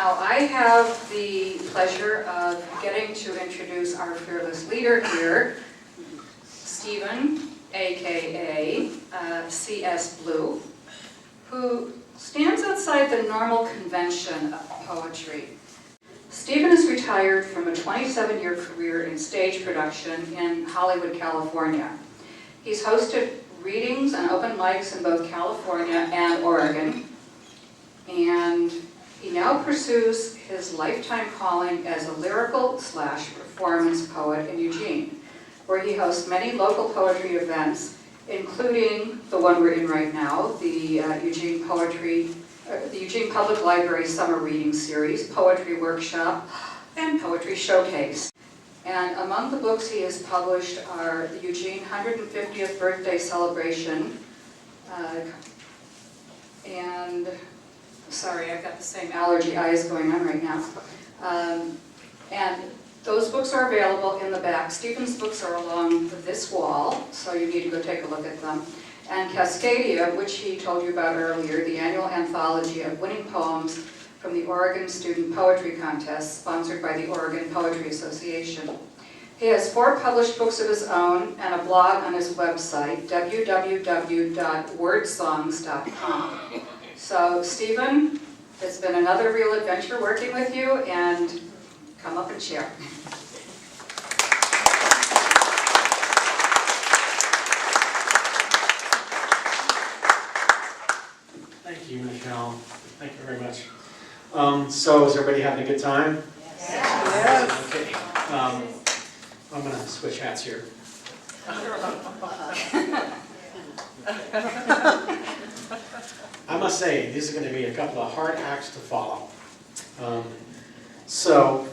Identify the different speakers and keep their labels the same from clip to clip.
Speaker 1: Now, I have the pleasure of getting to introduce our fearless leader here, Stephen, aka C.S. Blue, who stands outside the normal convention of poetry. Stephen is retired from a 27-year career in stage production in Hollywood, California. He's hosted readings and open mics in both California and Oregon, and he now pursues his lifetime calling as a lyrical/performance poet in Eugene, where he hosts many local poetry events, including the one we're in right now, the Eugene Public Library Summer Reading Series, Poetry Workshop, and Poetry Showcase. And among the books he has published are the Eugene 150th Birthday Celebration, and sorry, I've got the same allergy eyes going on right now. And those books are available in the back. Stephen's books are along this wall, so you need to go take a look at them. And Cascadia, which he told you about earlier, the annual anthology of winning poems from the Oregon Student Poetry Contest, sponsored by the Oregon Poetry Association. He has 4 published books of his own and a blog on his website, www.wordsongs.com. So, Stephen, it's been another real adventure working with you, and come up and share.
Speaker 2: Thank you, Michelle. Thank you very much. So, is everybody having a good time?
Speaker 1: Yes.
Speaker 2: Okay. I'm going to switch hats here. I must say, these are going to be a couple of hard acts to follow. So,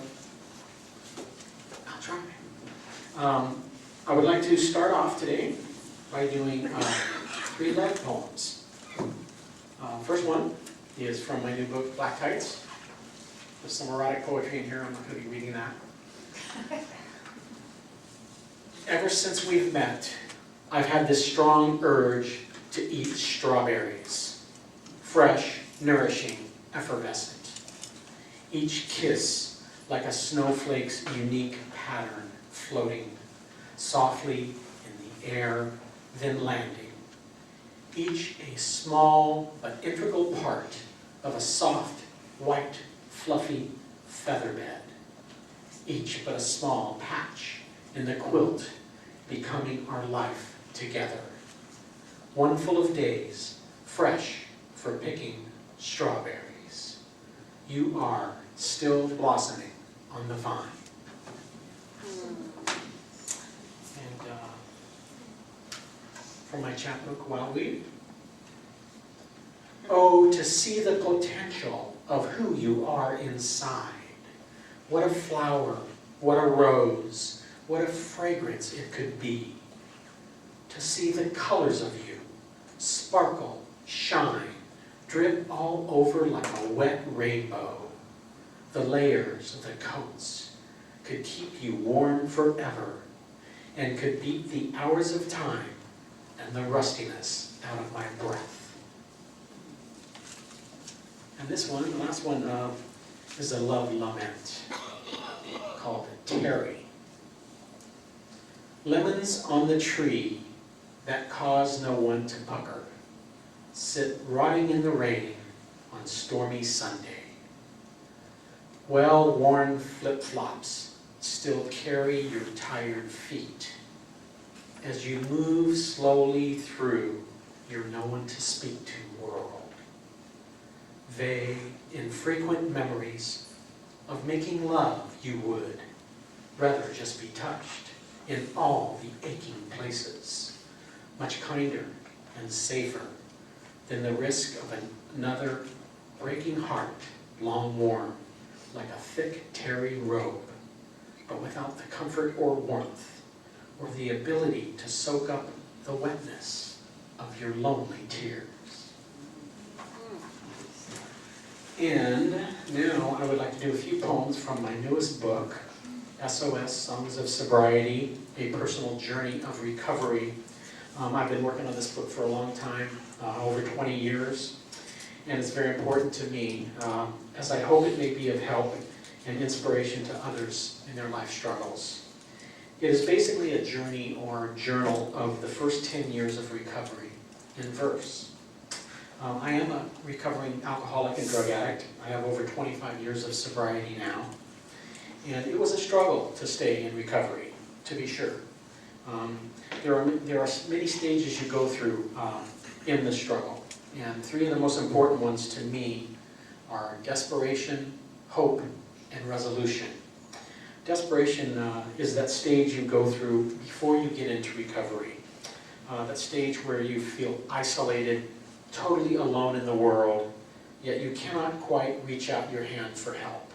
Speaker 2: I'll try. I would like to start off today by doing 3 love poems. First one is from my new book, Black Tights. There's some erotic poetry in here. I'm not going to be reading that. Ever since we've met, I've had this strong urge to eat strawberries. Fresh, nourishing, effervescent. Each kiss like a snowflake's unique pattern floating softly in the air, then landing. Each a small but integral part of a soft, white, fluffy feather bed. Each but a small patch in the quilt, becoming our life together. One full of days, fresh for picking strawberries. You are still blossoming on the vine. And from my chapbook, Wildweed. Oh, to see the potential of who you are inside. What a flower, what a rose, what a fragrance it could be. To see the colors of you sparkle, shine, drip all over like a wet rainbow. The layers of the coats could keep you warm forever and could beat the hours of time and the rustiness out of my breath. And this one, the last one, is a love lament called Terry. Lemons on the tree that cause no one to pucker sit rotting in the rain on stormy Sunday. Well-worn flip-flops still carry your tired feet as you move slowly through your no one to speak to world. Vague, infrequent memories of making love you would rather just be touched in all the aching places, much kinder and safer than the risk of another breaking heart, long warm, like a thick terry robe, but without the comfort or warmth, or the ability to soak up the wetness of your lonely tears. And now I would like to do a few poems from my newest book, SOS, Songs of Sobriety, A Personal Journey of Recovery. I've been working on this book for a long time, over 20 years. and it's very important to me, as I hope it may be of help and inspiration to others in their life struggles. It is basically a journey or journal of the first 10 years of recovery in verse. I am a recovering alcoholic and drug addict. I have over 25 years of sobriety now. And it was a struggle to stay in recovery, to be sure. There are many stages you go through in the struggle. And three of the most important ones to me are desperation, hope, and resolution. Desperation is that stage you go through before you get into recovery. That stage where you feel isolated, totally alone in the world, yet you cannot quite reach out your hand for help.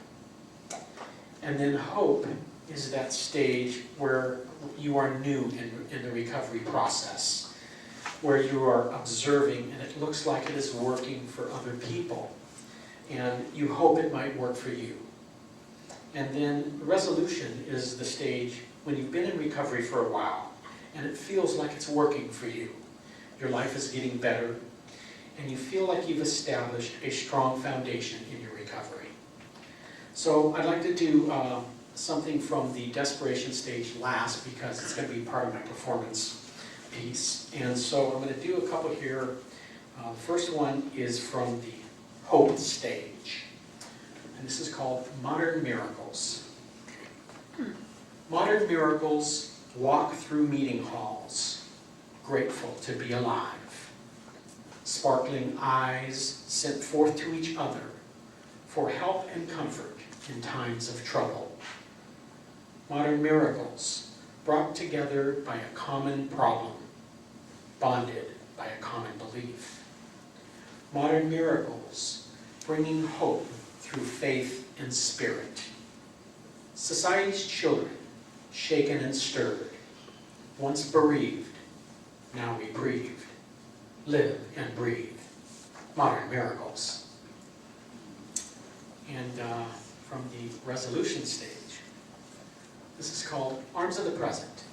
Speaker 2: And then hope is that stage where you are new in the recovery process, where you are observing and it looks like it is working for other people, and you hope it might work for you. And then resolution is the stage when you've been in recovery for a while, and it feels like it's working for you. Your life is getting better, and you feel like you've established a strong foundation in your recovery. So I'd like to do something from the desperation stage last, because it's going to be part of my performance piece. And so I'm going to do a couple here. The first one is from the hope stage. And this is called Modern Miracles. Modern miracles walk through meeting halls, grateful to be alive. Sparkling eyes sent forth to each other for help and comfort in times of trouble. Modern miracles brought together by a common problem, bonded by a common belief. Modern miracles bringing hope through faith and spirit. Society's children, shaken and stirred, once bereaved, now reprieved, live and breathe. Modern miracles. And from the resolution stage, this is called Arms of the Present.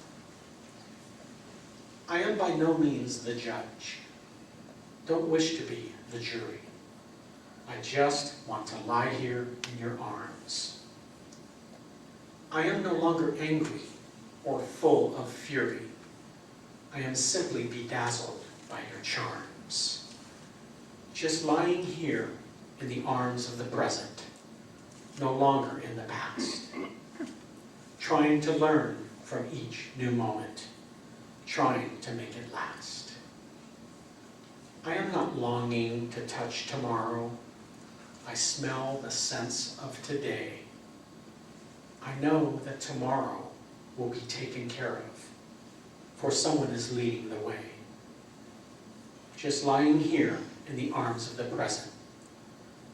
Speaker 2: I am by no means the judge. Don't wish to be the jury. I just want to lie here in your arms. I am no longer angry or full of fury. I am simply bedazzled by your charms. Just lying here in the arms of the present, no longer in the past. Trying to learn from each new moment, trying to make it last. I am not longing to touch tomorrow. I smell the sense of today. I know that tomorrow will be taken care of, for someone is leading the way. Just lying here in the arms of the present,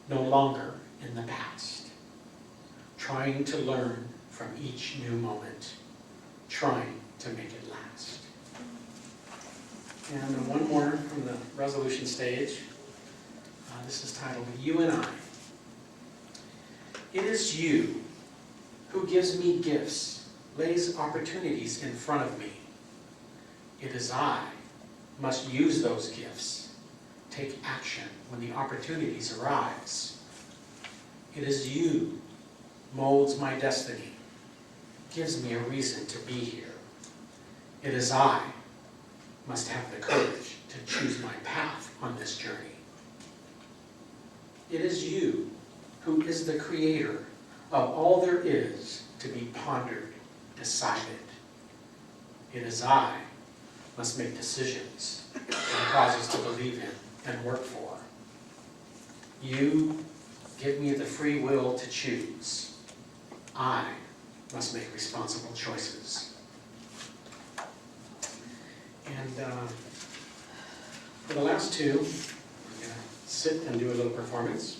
Speaker 2: no longer in the past. Trying to learn from each new moment, trying to make it last. And then one more from the resolution stage. This is titled, You and I. It is you who gives me gifts, lays opportunities in front of me. It is I must use those gifts, take action when the opportunities arise. It is you molds my destiny, gives me a reason to be here. It is I must have the courage to choose my path on this journey. It is you who is the creator of all there is to be pondered, decided. It is I must make decisions and causes to believe in and work for. You give me the free will to choose. I must make responsible choices. And for the last two, I'm going to sit and do a little performance.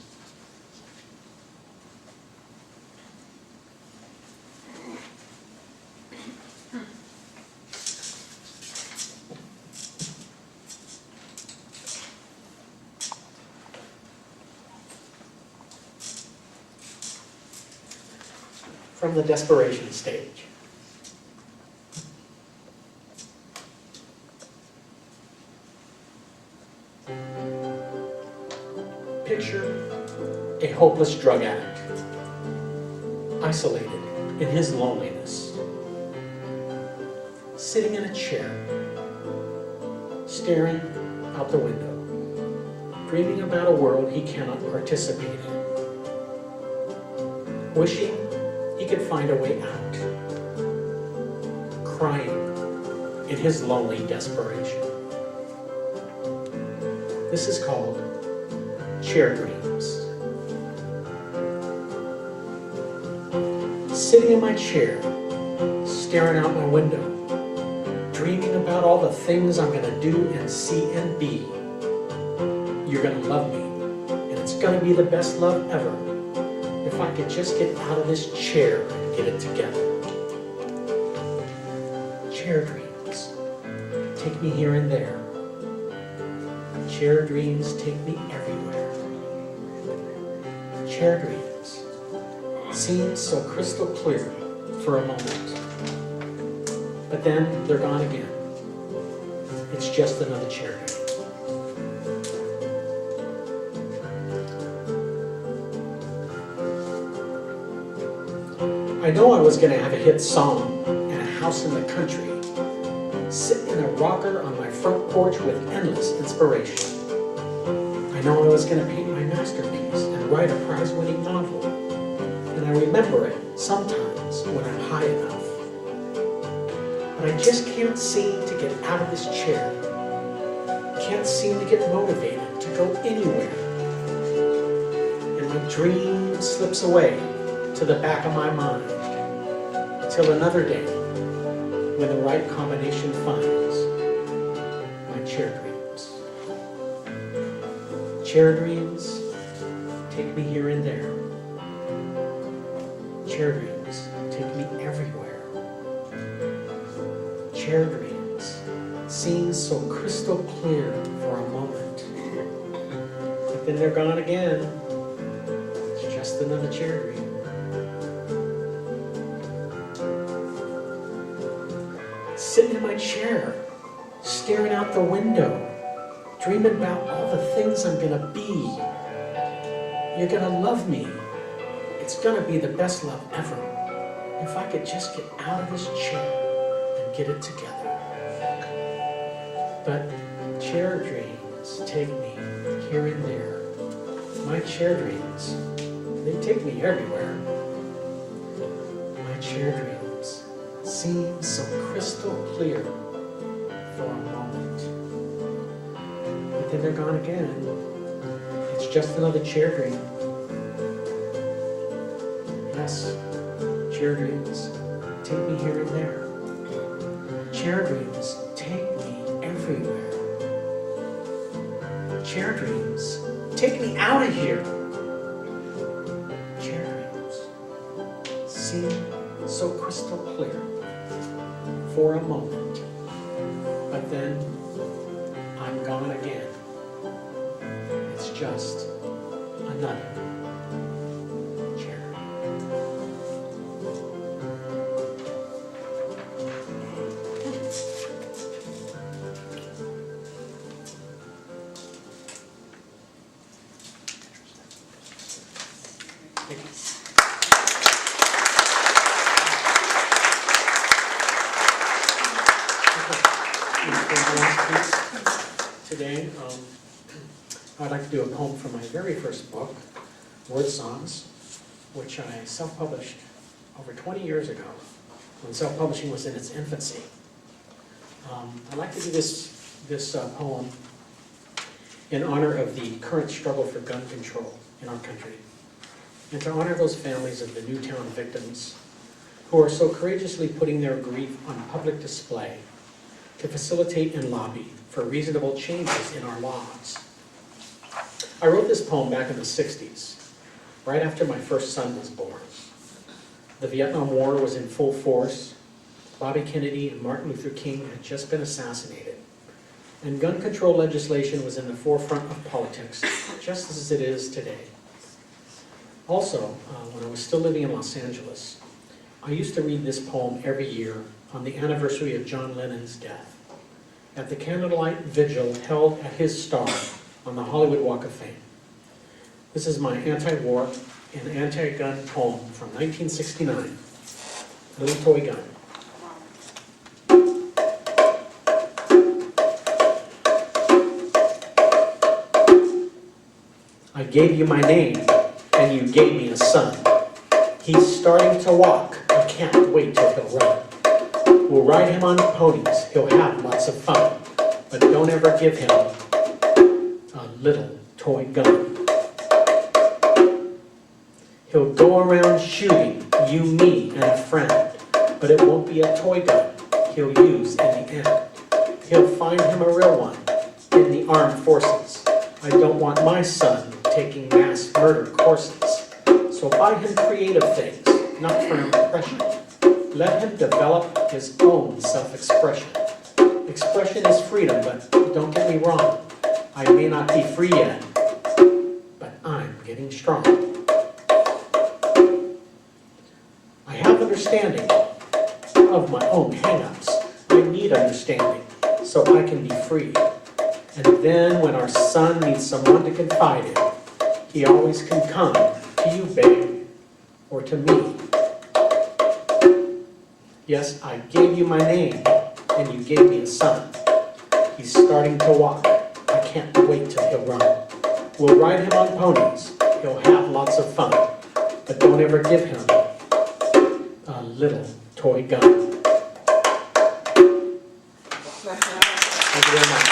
Speaker 2: From the desperation stage. hopeless drug addict, isolated in his loneliness, sitting in a chair, staring out the window, dreaming about a world he cannot participate in, wishing he could find a way out, crying in his lonely desperation. This is called chair dreams. Sitting in my chair, staring out my window, dreaming about all the things I'm going to do and see and be. You're going to love me, and it's going to be the best love ever if I could just get out of this chair and get it together. Chair dreams take me here and there. Chair dreams take me everywhere. Chair dreams seem so crystal clear for a moment, but then they're gone again. It's just another chair dream. I know I was going to have a hit song and a house in the country, sit in a rocker on my front porch with endless inspiration. I know I was going to paint my masterpiece and write a prize-winning novel, and I remember it sometimes when I'm high enough. But I just can't seem to get out of this chair. Can't seem to get motivated to go anywhere. And my dream slips away to the back of my mind till another day when the right combination finds my chair dreams. Chair dreams take me here and there. Chair dreams take me everywhere. Chair dreams seem so crystal clear for a moment, but then they're gone again. It's just another chair dream. Sitting in my chair, staring out the window, dreaming about all the things I'm gonna be. You're gonna love me. It's gonna be the best love ever if I could just get out of this chair and get it together. But chair dreams take me here and there. My chair dreams, they take me everywhere. My chair dreams seem so crystal clear for a moment, but then they're gone again. It's just another chair dream. Yes, chair dreams take me here and there. Chair dreams take me everywhere. Chair dreams take me out of here. Chair dreams seem so crystal clear for a moment, but then I'm gone again. It's just another chair. Thank you. Today, I'd like to do a poem from my very first book, Word Songs, which I self-published over 20 years ago, when self-publishing was in its infancy. I'd like to do this poem in honor of the current struggle for gun control in our country, and to honor those families of the Newtown victims who are so courageously putting their grief on public display to facilitate and lobby for reasonable changes in our laws. I wrote this poem back in the 60s, right after my first son was born. The Vietnam War was in full force. Bobby Kennedy and Martin Luther King had just been assassinated, and gun control legislation was in the forefront of politics, just as it is today. Also, when I was still living in Los Angeles, I used to read this poem every year on the anniversary of John Lennon's death, at the candlelight vigil held at his star on the Hollywood Walk of Fame. This is my anti-war and anti-gun poem from 1969. Little toy gun. I gave you my name, and you gave me a son. He's starting to walk, I can't wait till he'll run. We'll ride him on ponies, he'll have lots of fun. But don't ever give him a little toy gun. He'll go around shooting you, me, and a friend. But it won't be a toy gun he'll use in the end. He'll find him a real one in the armed forces. I don't want my son taking mass murder courses. So buy him creative things, not for impression. Let him develop his own self-expression. Expression is freedom, but don't get me wrong. I may not be free yet, but I'm getting strong. I have understanding of my own hang-ups. I need understanding so I can be free. And then when our son needs someone to confide in, he always can come to you, babe, or to me. Yes, I gave you my name, and you gave me a son. He's starting to walk. I can't wait till he'll run. We'll ride him on ponies. He'll have lots of fun. But don't ever give him a little toy gun. Thank you very much.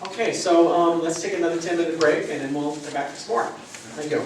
Speaker 2: Okay, so let's take another 10-minute break and then we'll come back to some more. Thank you.